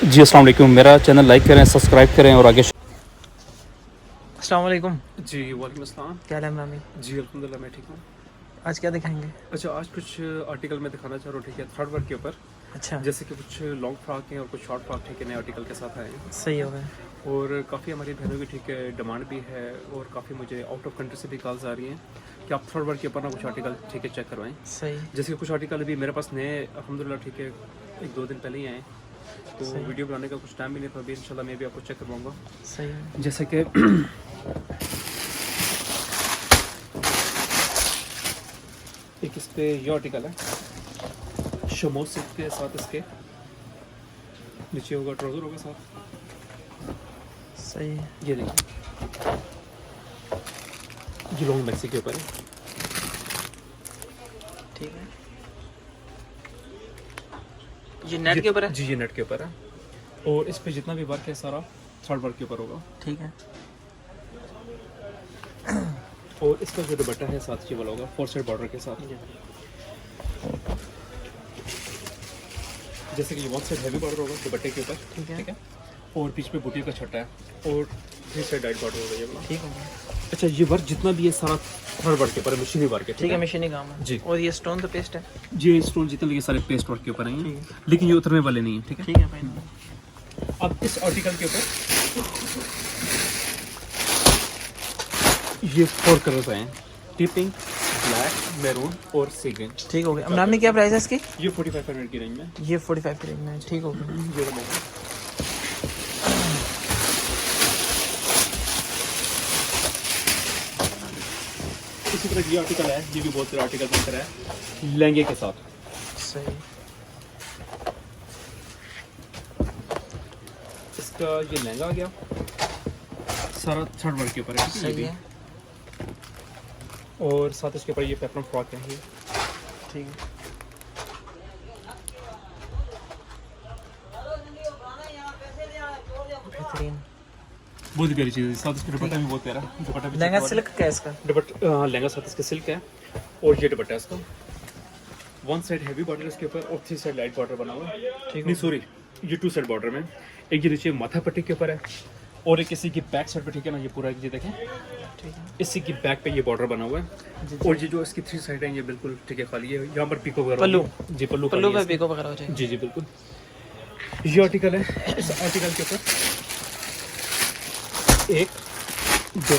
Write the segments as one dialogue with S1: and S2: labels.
S1: जी अस्सलाम वालेकुम। मेरा चैनल लाइक करें, सब्सक्राइब करें और आगे
S2: अस्सलाम वालेकुम।
S1: जी वालेकुम अस्सलाम।
S2: क्या हाल है इमरान भाई?
S1: जी अल्हम्दुलिल्लाह मैं ठीक हूँ।
S2: आज क्या दिखाएंगे?
S1: अच्छा, आज कुछ आर्टिकल मैं दिखाना चाह रहा हूँ, ठीक है, थर्ड वर्क के ऊपर।
S2: अच्छा,
S1: जैसे कि कुछ लॉन्ग फ्रॉक हैं और कुछ शॉर्ट फ्रॉक, ठीक है, नए आर्टिकल के साथ आए हैं।
S2: सही हो गया।
S1: और काफ़ी हमारी बहनों की, ठीक है, डिमांड भी है और काफ़ी मुझे आउट ऑफ कंट्री से भी कॉल्स आ रही हैं कि आप थर्ड वर्क के ऊपर ना कुछ आर्टिकल, ठीक है, चेक करवाएं।
S2: सही
S1: जैसे कि कुछ आर्टिकल अभी मेरे पास नए अल्हम्दुलिल्लाह, ठीक है, एक दो दिन पहले ही आए, तो
S2: सही
S1: वीडियो बनाने का कुछ टाइम भी नहीं था। अभी इंशाल्लाह मैं भी आपको चेक करवाऊँगा।
S2: सही है।
S1: जैसे कि एक इस पे ये आर्टिकल है शमो सिल्क के साथ, इसके नीचे होगा ट्राउजर होगा साथ।
S2: सही है।
S1: ये देखिए, ये लॉन्ग मैक्सी के ऊपर है।
S2: ठीक है। ये नेट के ऊपर है?
S1: जी ये नेट के ऊपर है और इस पे जितना भी वर्क है सारा थर्ड वर्क के ऊपर होगा।
S2: ठीक है।
S1: और इसका जो दुपट्टा है साथ ये वाला होगा 4 साइड बॉर्डर के साथ। जैसे कि ये 1 साइड हैवी बॉर्डर होगा दुपट्टे के ऊपर,
S2: ठीक है।
S1: ठीक है, और बीच में बूटी का छट्टा है और 3 साइड डाइट बॉर्डर होगा ये वाला।
S2: ठीक हो गया।
S1: अच्छा, ये वर्क जितना भी है सारा थर्ड वर्क के ऊपर है, मशीनी वर्क है।
S2: ठीक है, मशीनी काम है
S1: जी।
S2: और ये स्टोन तो पेस्ट है?
S1: ये स्टोन जितने भी ये सारे पेस्ट वर्क के ऊपर
S2: ठीक
S1: आएंगे,
S2: है।
S1: लेकिन ये उतरने वाले नहीं है, ठीक है।
S2: ठीक है भाई।
S1: अब इस आर्टिकल के ऊपर ये 4 कलर्स आए हैं, टिपिंग, ब्लैक, मैरून और सी ग्रीन।
S2: ठीक हो गया। इमरान भाई क्या प्राइस है इसकी?
S1: ये 4500 की रेंज में।
S2: ये 45 की रेंज में है। ठीक हो गया।
S1: ये वाला है। इसी तरह ये आर्टिकल है, ये भी बहुत सारे आर्टिकल बनकर है लहंगे के साथ।
S2: सही।
S1: इसका ये लहंगा आ गया, सारा थर्ड वर्क के ऊपर है, ठीक है, ये
S2: सही
S1: भी।
S2: है।
S1: और साथ इसके ऊपर ये पेपरम फ्रॉक है ये।
S2: ठीक है। बेहतरीन।
S1: बहुत ही प्यारी चीज़ है। साथ इसका दुपट्टा भी बहुत प्यारा है। दुपट्टा भी
S2: लहंगा
S1: check
S2: सिल्क का है इसका?
S1: दुपट्टा लहंगा साथ इसका सिल्क है और ये दुपट्टा है इसका। 1 साइड हैवी बॉर्डर इसके ऊपर और 3 साइड लाइट बॉर्डर बना हुआ है।
S2: ठीक
S1: नहीं
S2: है।
S1: सॉरी, ये 2 साइड बॉर्डर में। एक ये नीचे माथा पट्टी के ऊपर है और एक इसी की बैक साइड पे, ठीक है ना, ये पूरा ये देखें,
S2: ठीक है।
S1: इसी की बैक पे ये बॉर्डर बना हुआ है।
S2: जी,
S1: और ये जो इसकी 3 साइड है ये बिल्कुल, ठीक है, खाली है। यहाँ पर पीको वगैरह
S2: पल्लू?
S1: होगी। जी पल्लू
S2: पल्लू
S1: खाली है
S2: पे पीको वगैरह हो जाएगा?
S1: जी जी बिल्कुल। ये आर्टिकल है, इस आर्टिकल के ऊपर 1 2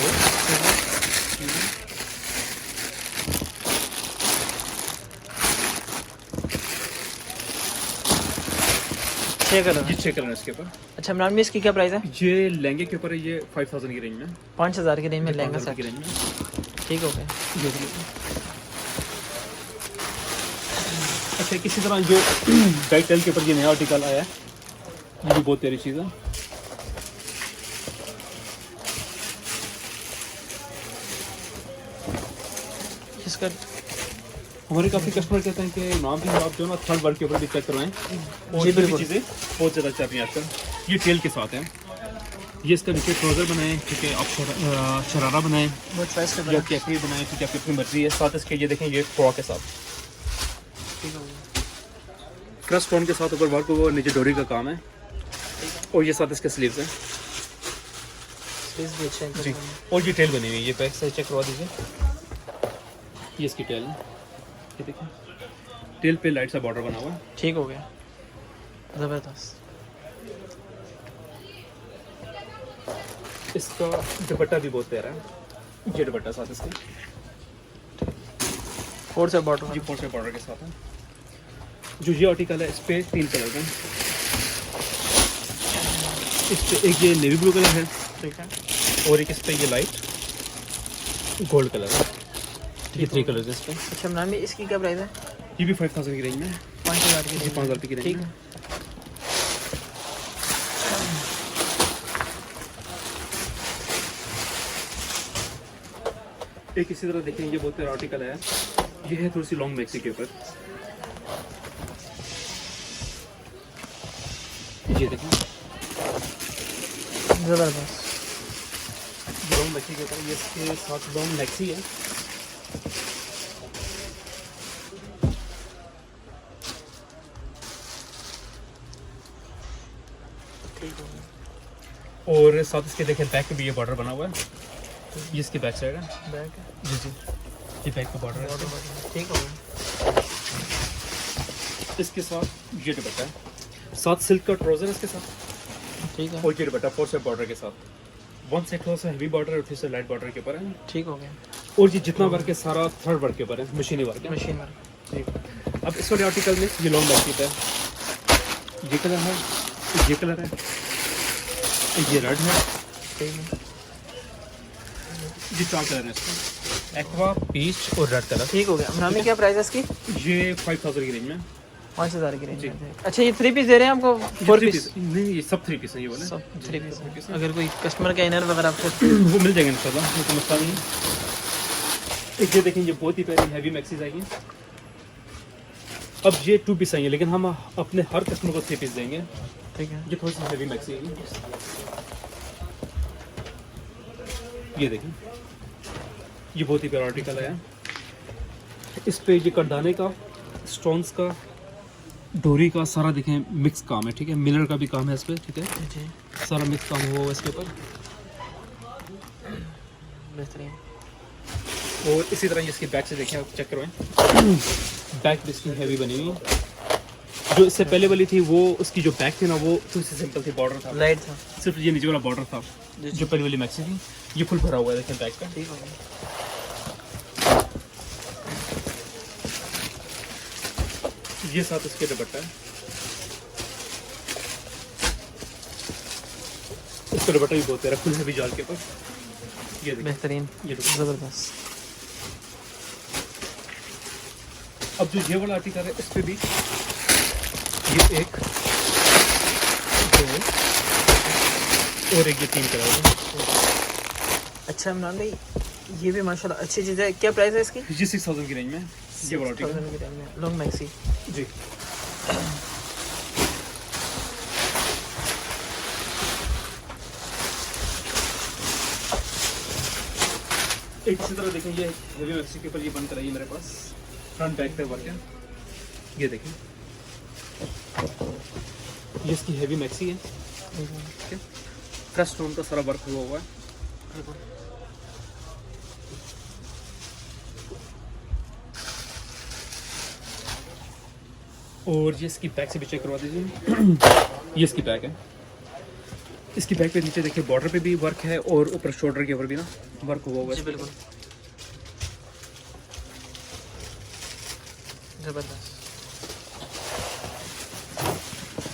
S2: 6 कलर?
S1: ये 6 कलर है इसके ऊपर।
S2: अच्छा इमरान भाई इसकी क्या प्राइस है?
S1: ये लहंगे के ऊपर है, ये 5000 की रेंज में।
S2: 5000 की रेंज में लहंगा
S1: 5000 की
S2: सेट।
S1: रेंज में।
S2: ठीक हो गया।
S1: ये देखिए। अच्छा, किसी तरह जो डाइट टेल के ऊपर ये नया आर्टिकल आया है, ये भी बहुत प्यारी चीज़ है।
S2: इसका
S1: हमारे काफ़ी कस्टमर कहते हैं कि नाम भी आप जो ना थर्ड वर्क के ऊपर भी चेक करवाएं। और
S2: जी,
S1: ये भी
S2: बिल्कुल।
S1: चीज़ें बहुत ज़्यादा चल रही हैं आजकल। ये टेल के साथ है, ये इसका नीचे ट्राउज़र बनाएं, ठीक है, आप शरारा बनाएं
S2: बहुत प्राइस का
S1: या कैपरी बनाएं, ठीक है, आपकी अपनी मर्जी है। साथ इसके ये देखें, ये फ्रॉक के साथ
S2: ठीक हो गया।
S1: क्रस्ट स्टोन के साथ ऊपर वर्क होगा और नीचे डोरी का काम है। और ये साथ इसके स्लीव्स हैं
S2: प्लीज भी अच्छा
S1: जी। और ये टेल बनी हुई है, ये बैक साइड चेक करवा दीजिए। ये इसकी टेल है, ये देखिए, टेल पे लाइट सा बॉर्डर बना हुआ है।
S2: ठीक हो गया। ज़बरदस्त।
S1: इसका दुपट्टा भी बहुत प्यारा है। ये दुपट्टा साथ इसके
S2: 4 से बॉटल?
S1: जी 4 साइड बॉर्डर के साथ है। जो ये आर्टिकल है इस पे 3 कलर हैं। इस पे एक ये नेवी ब्लू कलर है
S2: ठीक है।
S1: और एक इस पे ये लाइट गोल्ड कलर है। ये 3 कलर है इस पे।
S2: अच्छा इमरान भाई इसकी क्या प्राइस है?
S1: ये भी 5000 की रेंज में है।
S2: 5000 की
S1: जी
S2: रेंज
S1: 5000 रुपये की रेंज
S2: ठीक
S1: में।
S2: है।
S1: एक इसी तरह देखें, ये बहुत प्यारा आर्टिकल है। ये है थोड़ी सी लॉन्ग मैक्सी के ऊपर। ये देखें,
S2: ज़बरदस्त।
S1: लॉन्ग मैक्सी के ऊपर, ये इसके साथ लॉन्ग मैक्सी है।
S2: ठीक हो गया।
S1: और साथ इसके देखें बैक पे भी ये बॉर्डर बना हुआ है, ये इसकी बैक साइड है।
S2: बैग है।
S1: जी जी, ये बैक पे बॉर्डर है।
S2: ठीक हो गया।
S1: इसके साथ ये दुपट्टा है, साथ सिल्क का ट्राउजर है इसके साथ,
S2: ठीक है।
S1: और ये दुपट्टा 4 साइड बॉर्डर के साथ। 1 साइड थोड़ा सा हैवी बॉर्डर और 3 साइड लाइट बॉर्डर के ऊपर है।
S2: ठीक हो गया।
S1: और ये जितना वर्क है सारा थर्ड वर्क के ऊपर है, मशीनी वर्क है।
S2: Machine work.
S1: जी। अब इस वाले आर्टिकल में ये लॉन्ग बैक है, ये कलर है, ये कलर है, ये रेड है,
S2: ठीक है।
S1: ये 4 कलर है इसका, एक्वा, पीच और रेड कलर।
S2: ठीक हो गया। इमरान में क्या प्राइस है इसकी?
S1: ये 5000 की रेंज में।
S2: 5000 की रेंज
S1: जी।
S2: में। अच्छा, ये 3 पीस दे रहे हैं हमको? 4
S1: 3
S2: पीस?
S1: नहीं, ये सब 3 पीस है ये वाले।
S2: सब 3 पीस
S1: three piece
S2: है। अगर कोई कस्टमर का इनर वगैरह आपको
S1: वो मिल जाएंगे इंशाल्लाह, वो तो मसला नहीं है। एक ये देखें, ये बहुत ही प्यारी हैवी मैक्सीज आई हैं। अब ये 2 पीस आई हैं, लेकिन हम अपने हर कस्टमर को 3 पीस देंगे।
S2: ठीक है।
S1: ये थोड़ी सी हैवी मैक्सी है। ये देखें, ये बहुत ही प्यारा आर्टिकल है। इस पे ये करदाने का, स्टोन्स का, डोरी का सारा देखें मिक्स काम है। ठीक है, मिलर का भी काम है इस पे। ठीक है,
S2: जी,
S1: सारा मिक्स काम हुआ इसके ऊपर।
S2: बेहतरीन।
S1: और इसी तरह इसकी बैक से देखें, आप चेक करवाएं, बैक भी इसकी हैवी बनी हुई है। जो इससे पहले वाली थी वो उसकी जो बैक थी ना, वो थोड़ी सी सिंपल थी, बॉर्डर था,
S2: लाइट था।
S1: सिर्फ ये नीचे वाला बॉर्डर था।
S2: जी,
S1: जो पहले वाली मैक्सी थी, ये फुल भरा हुआ है देखें बैक का।
S2: ठीक हो गया।
S1: ये साथ इसके दुपट्टा है, इसका दुपट्टा भी बहुत प्यारा, फुल हैवी जाल के ऊपर। ये देखिए,
S2: बेहतरीन,
S1: ये दुपट्टा।
S2: ज़बरदस्त।
S1: अब जो ये वाला आर्टिकल है, इस पे भी ये 1, 2 और एक ये 3 कलर है।
S2: अच्छा इमरान भाई, ये भी माशाल्लाह अच्छी चीज़ है। क्या प्राइस है इसकी?
S1: ये 6000 की रेंज में ये वाला आर्टिकल।
S2: 6000 की रेंज में लॉन्ग मैक्सी।
S1: जी। एक इसी तरह देखें, ये हैवी मैक्सी के ऊपर ये बन कर आई है मेरे पास, फ्रंट बैक पे वर्क है। ये देखें, ये इसकी हैवी मैक्सी है। ठीक है, फ्रेश स्टोन का सारा वर्क हुआ है। और ये इसकी बैक से भी चेक करवा दीजिए। ये इसकी बैक है, इसकी बैक पे नीचे देखिए बॉर्डर पे भी वर्क है और ऊपर शोल्डर के ऊपर भी ना वर्क हुआ हुआ
S2: जी
S1: है।
S2: बिल्कुल, ज़बरदस्त।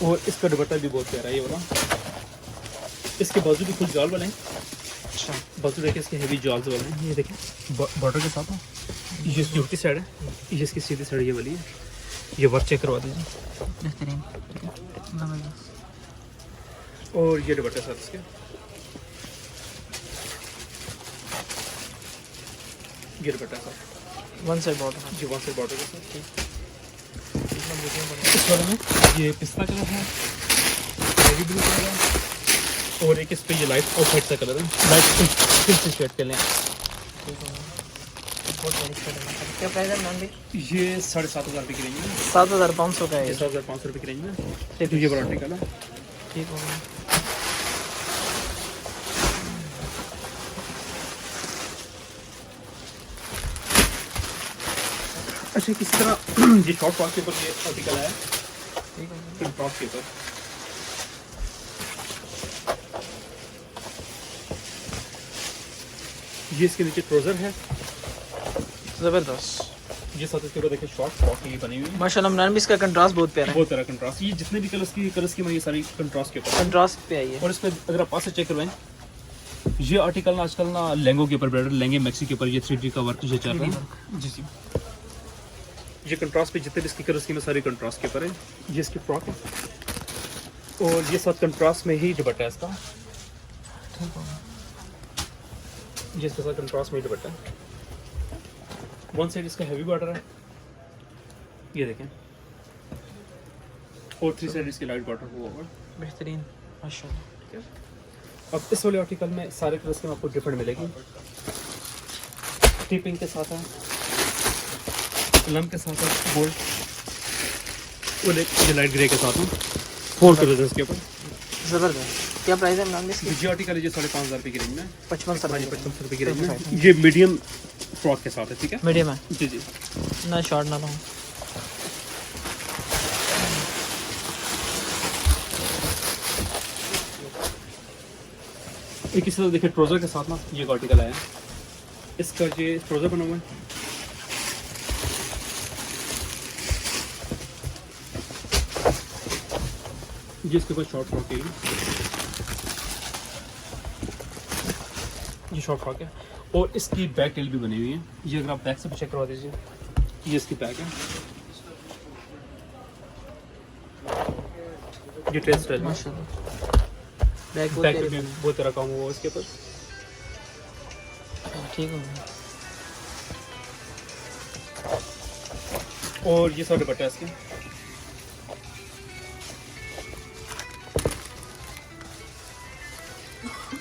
S1: और इसका दुपट्टा भी बहुत प्यारा है ये वाला। इसके बाजू भी फुल जाल वाले हैं।
S2: अच्छा,
S1: बाजू देखिए इसके हैवी जाल्स वाले हैं। ये देखिए बॉर्डर के साथ है। ये इसकी उल्टी साइड है, ये इसकी सीधी साइड ये वाली है। ये वर्क चेक करवा दीजिए।
S2: बेहतरीन, ज़बरदस्त।
S1: और ये दुपट्टा साथ इसके, ये दुपट्टा साथ,
S2: 1 साइड बॉर्डर।
S1: ये 1 साइड बॉर्डर के साथ।
S2: इसमें देखिए बड़ा।
S1: इस वाले में ये पिस्ता कलर है, नेवी ब्लू कलर है, और एक इस पे ये लाइट ऑफ वाइट सा कलर है, लाइट फिर से शेड के लिए।
S2: ठीक है, बहुत बड़ी शेड है। क्या प्राइस है इमरान भाई?
S1: ये 7500 रुपये की रेंज में,
S2: 7500 का है
S1: ये
S2: ये।
S1: 7500 रुपये की रेंज में। तो ये बड़ा आर्टिकल है।
S2: ठीक हो गया।
S1: अच्छा, किसी तरह ये शॉर्ट टॉप के ऊपर ये आर्टिकल है,
S2: ठीक हो गया।
S1: टॉप के ऊपर। ये इसके नीचे ट्राउजर है,
S2: ज़बरदस्त।
S1: ये साथ इसके ऊपर देखिए शॉर्ट फ्रॉक की बनी हुई है।
S2: माशाल्लाह इमरान भी इसका कंट्रास्ट बहुत प्यारा है।
S1: बहुत तरह कंट्रास्ट, ये जितने भी कलर्स की ये सारी कंट्रास्ट के ऊपर है।
S2: कंट्रास्ट पे आई है।
S1: और इसमें अगर आप पास से चेक करवाएं, ये आर्टिकल ना आजकल ना लहंगों के ऊपर, ब्राइडल लहंगे मैक्सी के ऊपर ये 3D का वर्क ये चल रहा है। जी जी, ये कंट्रास्ट पे जितने भी इसकी कलर स्कीम है सारी कंट्रास्ट के ऊपर है। ये इसकी फ्रॉक है, और ये साथ कंट्रास्ट में ही दुपट्टा है इसका।
S2: ठीक हो गया।
S1: ये इसके साथ कंट्रास्ट में ही दुपट्टा है। 1 साइड इसका हैवी बॉर्डर है, ये देखें, और 3 साइड इसकी लाइट बॉर्डर हुआ होगा।
S2: बेहतरीन, माशाल्लाह।
S1: ठीक है, अब इस वाले आर्टिकल में सारे कलर्स में आपको डिफरेंट मिलेगी। टिपिंग के साथ है, लम के साथ है, गोल्ड, और एक ये लाइट ग्रे के साथ है। 4 कलर्स इसके ऊपर।
S2: ज़बरदस्त। क्या प्राइस है इमरान भाई इसकी?
S1: जी आर्टिकल है जी 5,500 रुपये की रेंज में।
S2: 55
S1: हाँ जी 55 रुपये की रेंज में।
S2: 55
S1: ये मीडियम फ्रॉक के साथ है, ठीक है।
S2: मीडियम है
S1: जी जी।
S2: ना, शॉर्ट ना लूँ।
S1: एक इसी तरह देखिए ट्राउज़र के साथ ना ये आर्टिकल आया है, इसका ये ट्राउज़र बना हुआ है। ये इसके ऊपर शॉर्ट फ्रॉक है, ये शॉर्ट फ्रॉक है और इसकी बैक टेल भी बनी हुई है। ये अगर आप बैक से भी चेक करवा दीजिए, ये इसकी बैक है, ये टेस्ट स्टाइल है।
S2: माशाल्लाह बैक
S1: बैक पे भी बहुत तरह काम हुआ है इसके ऊपर।
S2: ठीक हो गया।
S1: और ये सारे बट्टे इसके,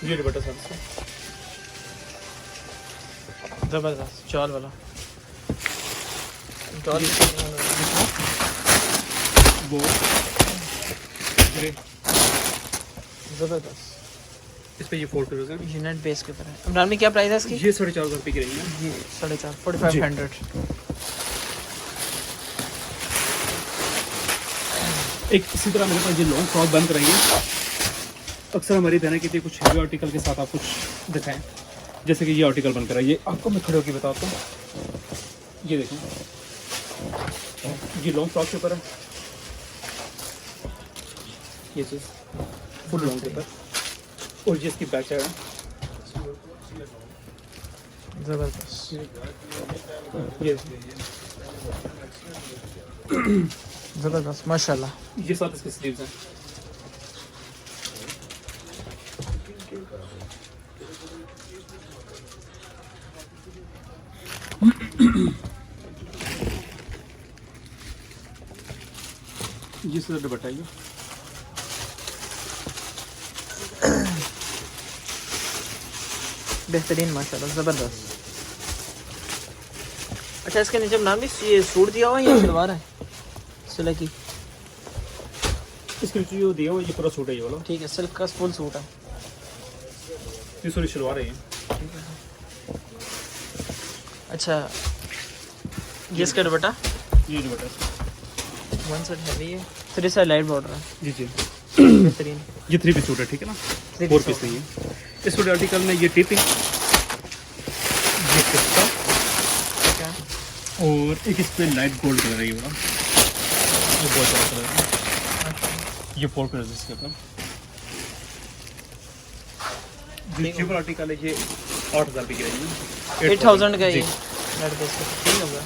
S1: ये दुपट्टा सर इसका।
S2: ज़बरदस्त चॉल वाला चॉल
S1: वो ग्रे,
S2: ज़बरदस्त।
S1: इस पे ये 4 कलर्स हैं।
S2: ये नेट बेस के ऊपर है। इमरान में क्या प्राइस है इसकी?
S1: ये 4,500 रुपये की रहेंगे।
S2: ये 4.5 4500।
S1: एक इसी तरह मेरे पास ये लॉन्ग फ्रॉक बंद कराएंगे। अक्सर हमारी बहनें कहती है कुछ हेवी आर्टिकल के साथ आप कुछ दिखाएं, जैसे कि ये आर्टिकल बन कराइए। ये आपको मैं खड़े होकर बताता हूँ, ये देखें, ये लॉन्ग फ्रॉक के ऊपर है, ये चीज़ फुल लॉन्ग के ऊपर, और ये इसकी बैक साइड है।
S2: ज़बरदस्त
S1: ये
S2: ज़बरदस्त माशाल्लाह।
S1: ये साथ इसके स्लीव्स हैं। ये साथ दुपट्टा है।
S2: बेहतरीन माशाल्लाह ज़बरदस्त। अच्छा इसके नीचे नाम भी ये सूट दिया हुआ है या सलवार है सिला की?
S1: इसके नीचे जो दिया हुआ है ये पूरा सूट है, ये वाला।
S2: ठीक है, सिल्क का फुल सूट है।
S1: ये सॉरी शलवार है ये।
S2: अच्छा ये इसका दुपट्टा
S1: ये दुपट्टा है।
S2: वन साइड हैवी है, 3 साइड लाइट बॉर्डर है।
S1: जी जी।
S2: बेहतरीन।
S1: ये 3 पीस सूट है, ठीक है ना,
S2: 3
S1: 4 पीस नहीं है। इस सूट आर्टिकल में ये टिपिंग, ये पिस्ता,
S2: क्या
S1: और एक इस पे लाइट गोल्ड कलर है, ये वाला, ये बहुत सारा कलर है। ये 4 कलर इसके ऊपर। ये केवल आर्टिकल है, ये 8,000 रुपये की रेंज में।
S2: 8000 का
S1: जी।
S2: ये नेट बेस का, ठीक होगा।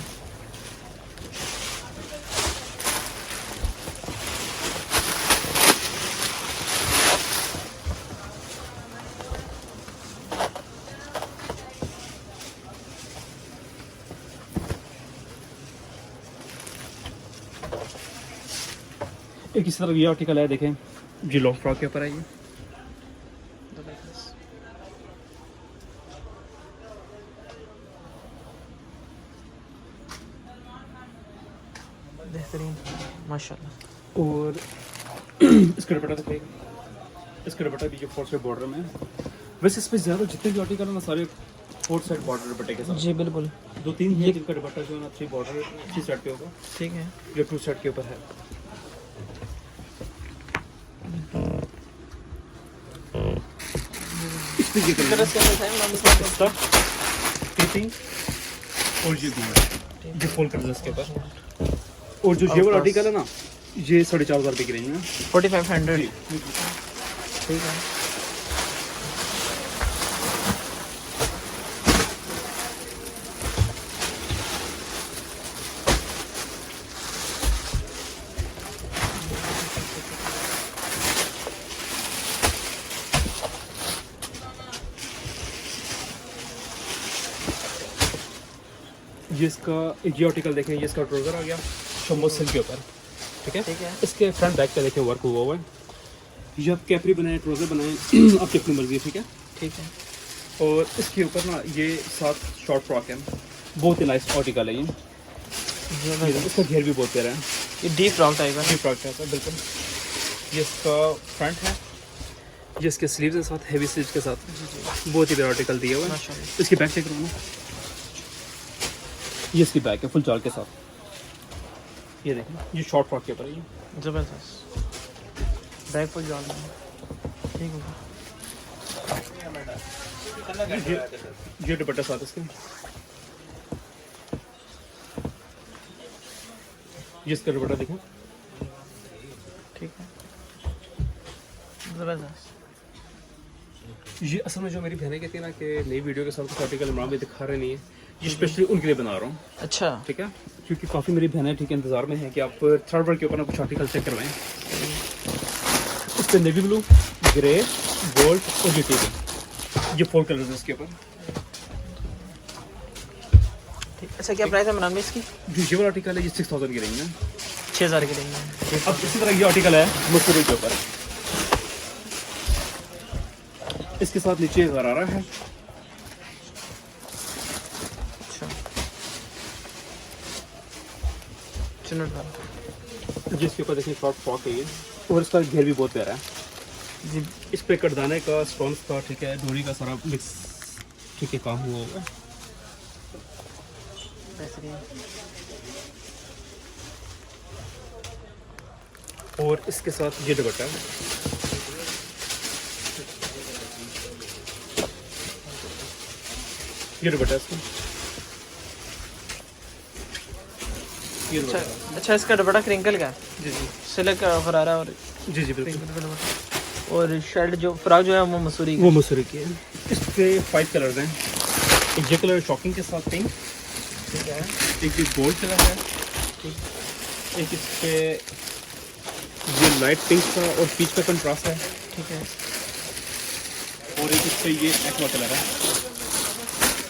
S1: एक इस तरह ये आर्टिकल है, देखें, ये लॉन्ग फ्रॉक के ऊपर है। ये
S2: बेहतरीन माशाल्लाह।
S1: और इसका दुपट्टा देखिए, इसका दुपट्टा भी जो 4 साइड बॉर्डर में है। वैसे इस पे ज़्यादा जितने भी आर्टिकल है ना सारे 4 साइड बॉर्डर दुपट्टे के साथ।
S2: जी बिल्कुल
S1: 2-3 है जिनका दुपट्टा जो है ना 3 बॉर्डर 3 साइड पे होगा,
S2: ठीक है।
S1: जो 2 साइड के ऊपर है। इस पे ये कलर है, टिपिंग और ये गोल्ड, ये फुल कलर इसके ऊपर। और जो जेवर आर्टिकल है ना ये 4,500 रुपये की रेंज में।
S2: 4500
S1: जी
S2: ठीक है।
S1: ये इसका ये आर्टिकल देखें, ये इसका ट्राउजर आ गया शम्बो सिल्क के ऊपर, ठीक है।
S2: ठीक है।
S1: इसके फ्रंट बैक पे देखें वर्क हुआ हुआ है। ये आप कैपरी बनाए, ट्राउजर बनाए, आपकी अपनी मर्जी है, ठीक है।
S2: ठीक है।
S1: और इसके ऊपर ना ये 7 शॉर्ट फ्रॉक है, बहुत ही नाइस आर्टिकल है ये। इसका घेर भी बहुत प्यारा है,
S2: ये डीप फ्रॉक टाइप है।
S1: ये फ्रॉक है बिल्कुल। ये इसका फ्रंट है ये इसके स्लीव्स के साथ, हेवी स्लीव्स के साथ
S2: जी जी
S1: बहुत ही प्यारा आर्टिकल दिया हुआ है।
S2: माशाल्लाह।
S1: इसकी बैक चेक करो ना, ये इसकी बैक है फुल चाल के साथ। ये देखें, ये शॉर्ट फ्रॉक के ऊपर है ये।
S2: ज़बरदस्त बैग पर जान ठीक होगा।
S1: ये दुपट्टा साथ इसके, ये इसका दुपट्टा देखो।
S2: ठीक है ज़बरदस्त।
S1: ये असल में जो मेरी बहनें कहती है ना कि नई वीडियो के साथ कुछ आर्टिकल इमरान में दिखा रहे नहीं है, ये स्पेशली उनके लिए बना रहा हूँ।
S2: अच्छा
S1: ठीक है, क्योंकि काफ़ी मेरी बहनें ठीक है इंतजार में हैं कि आप थर्ड वर्ड के ऊपर ना कुछ आर्टिकल चेक करवाएं। इस पर नेवी ब्लू, ग्रे, गोल्ड और ये टीक, ये 4 कलर्स हैं इसके ऊपर।
S2: ठीक। अच्छा क्या प्राइस है इमरान भाई इसकी?
S1: जो ये वाला आर्टिकल है ये 6000 की रेंज में।
S2: 6000 की रेंज में।
S1: अब इसी तरह ये आर्टिकल है मसूरी के ऊपर, इसके साथ नीचे गरारा है।
S2: अच्छा चुनट वाला
S1: जिसके ऊपर देखिए शॉर्ट फ्रॉक है ये, और इसका घेर भी बहुत प्यारा है
S2: जी।
S1: इस पे कटदाने का, स्टोन्स का, ठीक है, डोरी का सारा मिक्स ठीक है काम हुआ होगा।
S2: बेहतरीन।
S1: और इसके साथ ये दुपट्टा है, ये दुपट्टा है इसका, ये
S2: अच्छा
S1: दुपट्टा।
S2: अच्छा इसका दुपट्टा क्रिंकल का है,
S1: जी जी
S2: सिल्क गरारा और
S1: जी जी बिल्कुल।
S2: क्रिंकल का दुपट्टा। और शर्ट जो फ्रॉक जो है वो मसूरी की।
S1: वो मसूरी की है। इस पे 5 कलर्स हैं, एक ये कलर शॉकिंग के साथ पिंक,
S2: ठीक है
S1: एक ये गोल्ड कलर है,
S2: ठीक
S1: एक इस पे ये लाइट पिंक का और पीच का कंट्रास्ट है,
S2: ठीक है
S1: और एक इस पे ये एक्वा कलर है।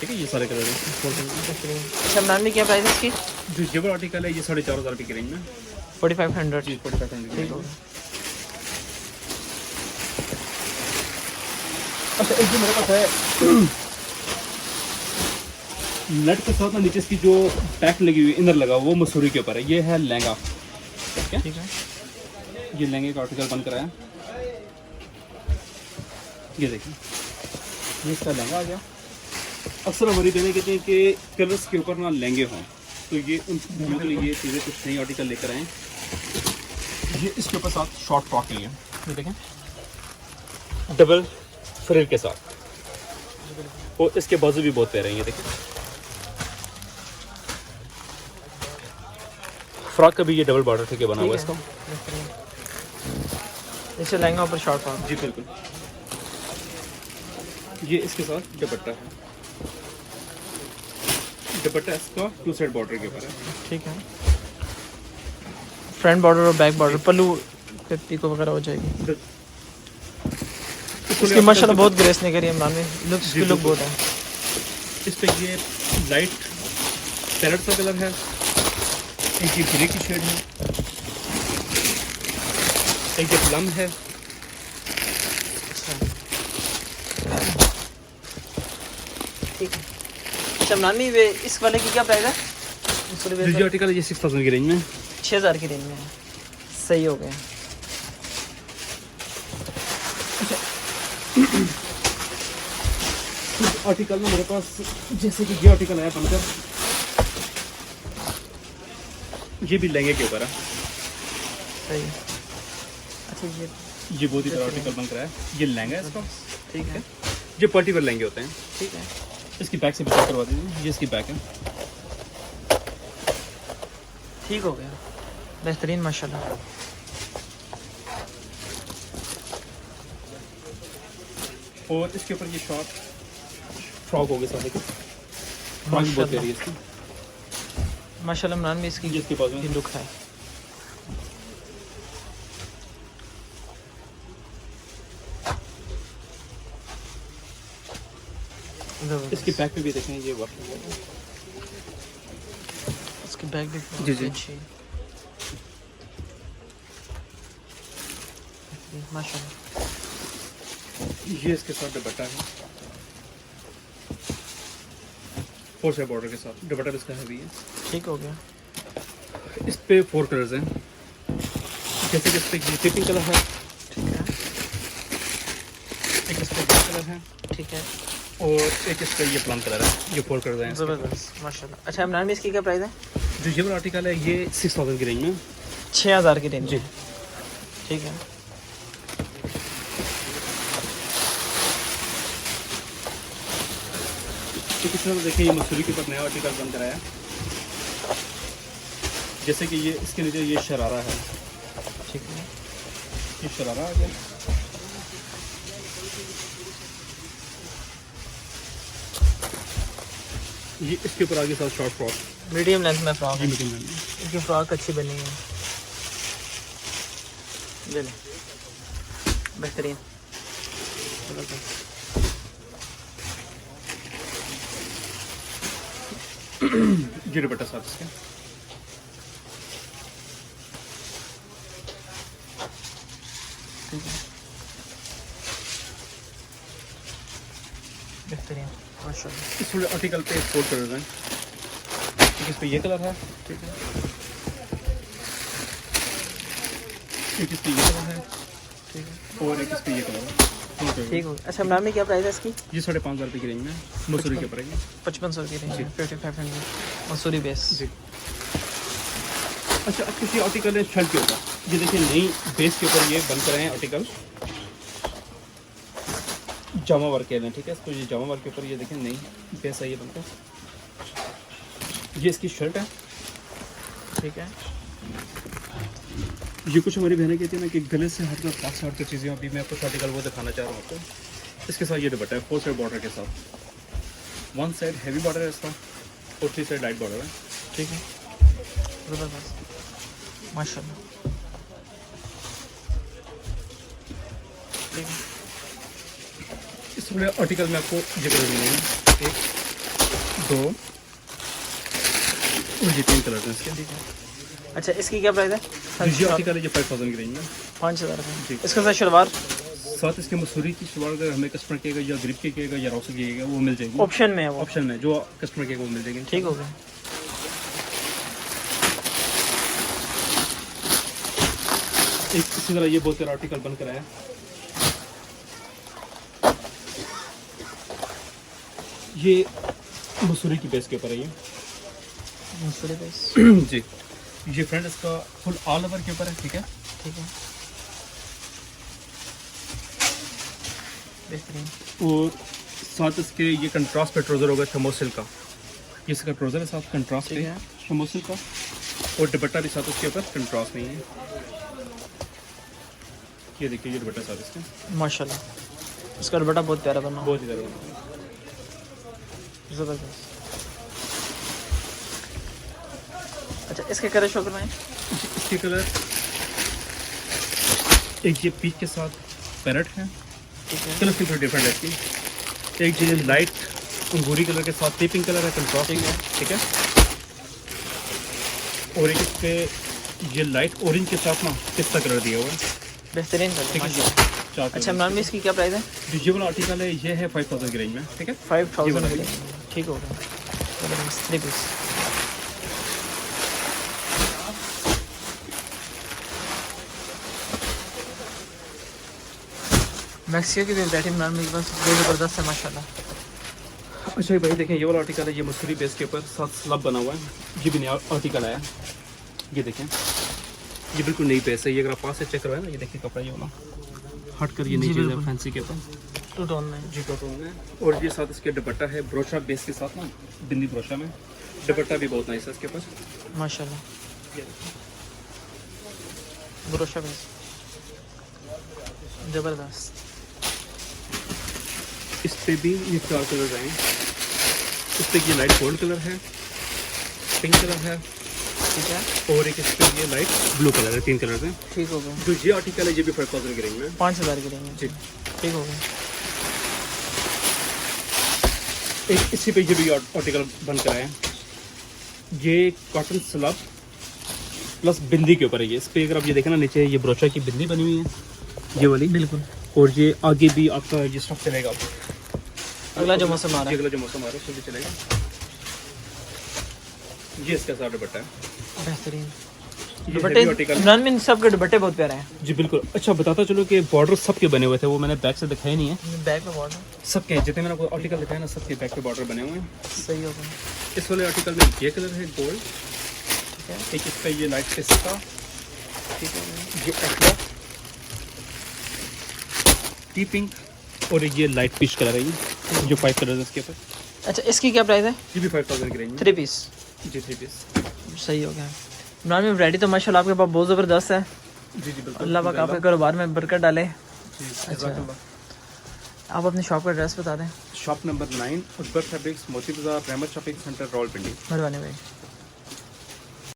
S1: ठीक है, ये सारे कलर हैं।
S2: अच्छा इमरान भाई क्या प्राइस है इसकी?
S1: जो ये वाला आर्टिकल है ये 4500 रुपये की रेंज में।
S2: 4500
S1: जी 4500
S2: ठीक होगा।
S1: अच्छा एक जो मेरे पास है नेट के साथ ना नीचे इसकी जो पैक लगी हुई इनर लगा वो मसूरी के ऊपर है। ये है लहंगा, ठीक है,
S2: ठीक है
S1: ये लहंगे का आर्टिकल बन कर आया। ये देखिए, ये इसका लहंगा आ गया। अक्सर हमारी बहनें कहते हैं कि कलर्स के ऊपर ना लहंगे हों, तो ये उन लोगों के लिए ये चीज़ें कुछ नई आर्टिकल लेकर आए। ये इसके ऊपर साथ शॉर्ट फ्रॉक है, ये देखें डबल फ्रिल के साथ, और इसके बाजू भी बहुत प्यारे हैं। ये देखें फ्रॉक का भी ये डबल बॉर्डर ठीक है बना हुआ है इसका।
S2: इसे लहंगा ऊपर शॉर्ट फ्रॉक।
S1: जी बिल्कुल। ये इसके साथ दुपट्टा है, दुपट्टा इसका 2 साइड बॉर्डर के ऊपर है।
S2: ठीक है फ्रंट बॉर्डर और बैक बॉर्डर, पल्लू पे पीको वगैरह हो जाएगी। इसकी माशाल्लाह बहुत ग्रेस नहीं करी इमरान में, लुक्स की लुक बहुत है।
S1: इस पे ये लाइट पैरेट का कलर है, एक ये ग्रे की शेड है, एक ये प्लम है।
S2: ठीक है अच्छा इमरान में वे इस वाले की क्या प्राइस है?
S1: जो आर्टिकल है ये 6000 की रेंज में।
S2: 6000 की रेंज में है। सही हो गया।
S1: आर्टिकल में मेरे पास जैसे कि ये आर्टिकल है बनकर, ये भी लहंगे के ऊपर है।
S2: सही है। अच्छा
S1: ये बहुत ही बड़ा आर्टिकल बनकर है। ये लहंगा है इसका,
S2: ठीक है
S1: ये पार्टी वेयर लहंगे होते हैं।
S2: ठीक है
S1: इसकी बैक से भी चेक करवा दीजिए, ये इसकी बैक है।
S2: ठीक हो गया बेहतरीन माशाल्लाह।
S1: और इसके ऊपर ये शॉर्ट फ्रॉक हो गए सारे के, फ्रॉक भी बहुत प्यारी है इसकी।
S2: माशाल्लाह इमरान में इसकी
S1: ये इसके पास में
S2: लुक है।
S1: इसकी बैक पे भी देखें ये वर्क है।
S2: इसकी बैग भी
S1: जी, जी।
S2: अच्छी है। माशाल्लाह।
S1: ये इसके साथ दुपट्टा है, 4 साइड बॉर्डर के साथ दुपट्टा भी इसका हैवी है।
S2: ठीक हो गया।
S1: इस पे 4 कलर्स हैं, जैसे कि इस पे ये पिंक कलर है,
S2: ठीक है
S1: एक इस पे ब्लैक कलर है
S2: ठीक है,
S1: और एक इस पे ये प्लम कलर है, ये फोल्ड कर दें।
S2: ज़बरदस्त माशाल्लाह। अच्छा इमरान भाई इसकी क्या प्राइस है?
S1: जो ये वाला आर्टिकल है ये 6000 की रेंज में।
S2: 6000 की रेंज
S1: जी।
S2: में, ठीक है।
S1: तो किस तरह देखिए ये मसूरी के ऊपर नया आर्टिकल बन कराया, जैसे कि ये इसके नीचे ये शरारा है,
S2: ठीक है,
S1: ये शरारा आ गया। ये इसके ऊपर आगे साथ शॉर्ट फ्रॉक,
S2: मीडियम लेंथ में फ्रॉक
S1: ये
S2: है।
S1: मीडियम में।
S2: इनकी फ्रॉक अच्छी बनी है, ये ले, बेहतरीन, ज़बरदस्त।
S1: ये दुपट्टा साथ इसके।
S2: ठीक है, बेहतरीन माशाल्लाह।
S1: इस थोड़े आर्टिकल पे फोल्ड कर दें, इस पे ये कलर है, ठीक है, एक इस पे ये कलर है,
S2: ठीक है,
S1: और एक इस पे ये कलर है।
S2: ठीक हो गया। अच्छा इमरान में क्या प्राइस है इसकी?
S1: ये 5500 रुपये की रेंज में मसूरी के पड़ेगी।
S2: 5500 की रेंज
S1: जी।
S2: में, 5500 मसूरी बेस।
S1: जी। अच्छा, अब किसी आर्टिकल है शर्ट के ऊपर, ये देखिए नई बेस के ऊपर ये बन कर आए हैं आर्टिकल, जामा वर्क के हैं, ठीक है। इसको ये जामा वर्क के ऊपर ये देखिए नई बेस है ये बनकर, ये इसकी शर्ट है,
S2: ठीक है,
S1: ये कुछ हमारी बहनें कहती है ना कि गले से हटकर पास से हटकर चीज़ें, अभी मैं कुछ आर्टिकल वो दिखाना चाह रहा हूँ आपको। इसके साथ ये दुपट्टा है 4 साइड बॉर्डर के साथ, 1 साइड हैवी बॉर्डर है इसका और 3 साइड लाइट बॉर्डर है।
S2: ठीक है, ज़बरदस्त माशाल्लाह। ठीक है,
S1: इस पूरे आर्टिकल में आपको ये कलर मिलेंगे, 1 2 और ये 3 कलर हैं इसके।
S2: ठीक है। अच्छा इसकी क्या प्राइस है?
S1: ये आर्टिकल है ये 5000 की रेंज में।
S2: 5000
S1: जी।
S2: रुपये। इसके साथ शलवार
S1: साथ इसके मसूरी की शलवार अगर हमें कस्टमर कहेगा या ग्रिप की कहेगा या रॉस की कहेगा वो मिल जाएगी,
S2: ऑप्शन में है वो।
S1: ऑप्शन में जो कस्टमर कहेगा वो मिल जाएगी।
S2: ठीक हो गया।
S1: एक इसी तरह ये बहुत सारा आर्टिकल बन कर आया, ये मसूरी की बेस के ऊपर है ये।
S2: मसूरी बेस,
S1: जी। ये फ्रंट इसका फुल ऑल ओवर के ऊपर है, ठीक है।
S2: ठीक है, बेहतरीन।
S1: और साथ इसके ये कंट्रास्ट पे ट्राउजर होगा थर्मोसिल का, ये इसका ट्राउजर है साथ कंट्रास्ट
S2: ठीक
S1: पे
S2: है।
S1: थर्मोसिल का, और दुपट्टा भी साथ उसके ऊपर कंट्रास्ट नहीं है। ये देखिए ये दुपट्टा साथ इसके
S2: माशाल्लाह इसका दुपट्टा बहुत प्यारा बना,
S1: बहुत ही ज़्यादा।
S2: ज़बरदस्त। अच्छा इसके कलर शो करवाएं।
S1: इसके कलर एक ये पीच के साथ पैरेट है,
S2: ठीक है,
S1: कलर थोड़ी डिफरेंट है इसकी। एक ये लाइट अंगूरी कलर के साथ पिंक कलर है कंट्रास्ट,
S2: ठीक है।
S1: ठीक है। और एक इस पे ये लाइट ऑरेंज के साथ ना पिस्ता कलर दिया हुआ है,
S2: बेहतरीन कलर
S1: ठीक है।
S2: माशाल्लाह।
S1: 4
S2: अच्छा इमरान में इसकी क्या प्राइस है?
S1: जो ये वाला आर्टिकल है ये है 5000 की रेंज में, ठीक है।
S2: 5000
S1: ये
S2: की। ठीक हो गया, ज़बरदस्त। 3 पीस। मैक्सियो की भी वैरायटी इमरान में बस बहुत ज़बरदस्त है माशाल्लाह।
S1: अच्छा भाई देखें ये वाला आर्टिकल है, ये मसूरी बेस के ऊपर साथ स्लब बना हुआ है, ये भी नया आर्टिकल आया। ये देखें ये बिल्कुल नई बेस है, ये अगर आप पास से चेक करवाएं ना, ये देखिए कपड़ा ये वाला हट कर ये नई
S2: जी,
S1: चीज़ है
S2: बिल्कुल।
S1: फैंसी के ऊपर।
S2: टू टोन में।
S1: जी टोटो में, और ये साथ इसके दुपट्टा है ब्रोशा बेस के साथ ना, बिंदी ब्रोशा में दुपट्टा भी बहुत नाइस है इसके पास।
S2: माशाल्लाह
S1: ये देखिए।
S2: ब्रोशा बेस, ज़बरदस्त।
S1: इस पे भी ये 4 कलर आए, इस पे ये लाइट गोल्ड कलर है, पिंक कलर है,
S2: ठीक है,
S1: और एक इस पे ये लाइट ब्लू कलर है, 3 कलर हैं।
S2: ठीक हो गया।
S1: जो ये आर्टिकल है ये भी 5000 की रेंज में।
S2: 5000 की रेंज में।
S1: जी।
S2: ठीक हो गया।
S1: एक इसी पे ये भी आर्टिकल बन कर आया, ये कॉटन स्लब प्लस बिंदी के ऊपर है ये। इस पे अगर आप ये देखें ना नीचे ये ब्रोशा की बिंदी बनी हुई है ये वाली,
S2: बिल्कुल।
S1: और ये आगे भी आपका ये स्टॉक चलेगा।
S2: अगला जो मौसम आ रहा है,
S1: अगला जो मौसम आ रहा है उसमें भी चलेगा। ये इसका साथ दुपट्टा है।
S2: बेहतरीन।
S1: ये
S2: दुपट्टे
S1: heavy article है।
S2: इमरान में सबके दुपट्टे बहुत प्यारे हैं।
S1: जी बिल्कुल। अच्छा बताता चलो कि बॉर्डर सबके बने हुए थे, वो मैंने बैक से दिखाए नहीं है।
S2: बैक में बॉर्डर
S1: सबके जितने मैंने आपको आर्टिकल दिखाया ना, सबके बैक पे बॉर्डर बने हुए हैं।
S2: सही हो गया।
S1: इस वाले आर्टिकल में ये कलर है गोल्ड, एक इस पे ये लाइट पिस्ता,
S2: ठीक है।
S1: ये एक्वा, टी पिंक, और ये लाइट पीच कलर है, ये जो 5 कलर है इसके ऊपर।
S2: अच्छा इसकी क्या प्राइस है?
S1: ये भी 5000 की रेंज
S2: 3 पीस।
S1: जी 3 पीस।
S2: सही हो गया। इमरान में वैरायटी तो माशाल्लाह आपके पास बहुत ज़बरदस्त है।
S1: जी जी बिल्कुल।
S2: अल्लाह पाक आपके कारोबार में बरकत डाले।
S1: अच्छा।
S2: आप अपनी शॉप का एड्रेस बता दें।
S1: शॉप नंबर 9 उजबर फैब्रिक्स, मोती बाजार, रहमत शॉपिंग सेंटर, रावलपिंडी।
S2: मेहरबानी भाई।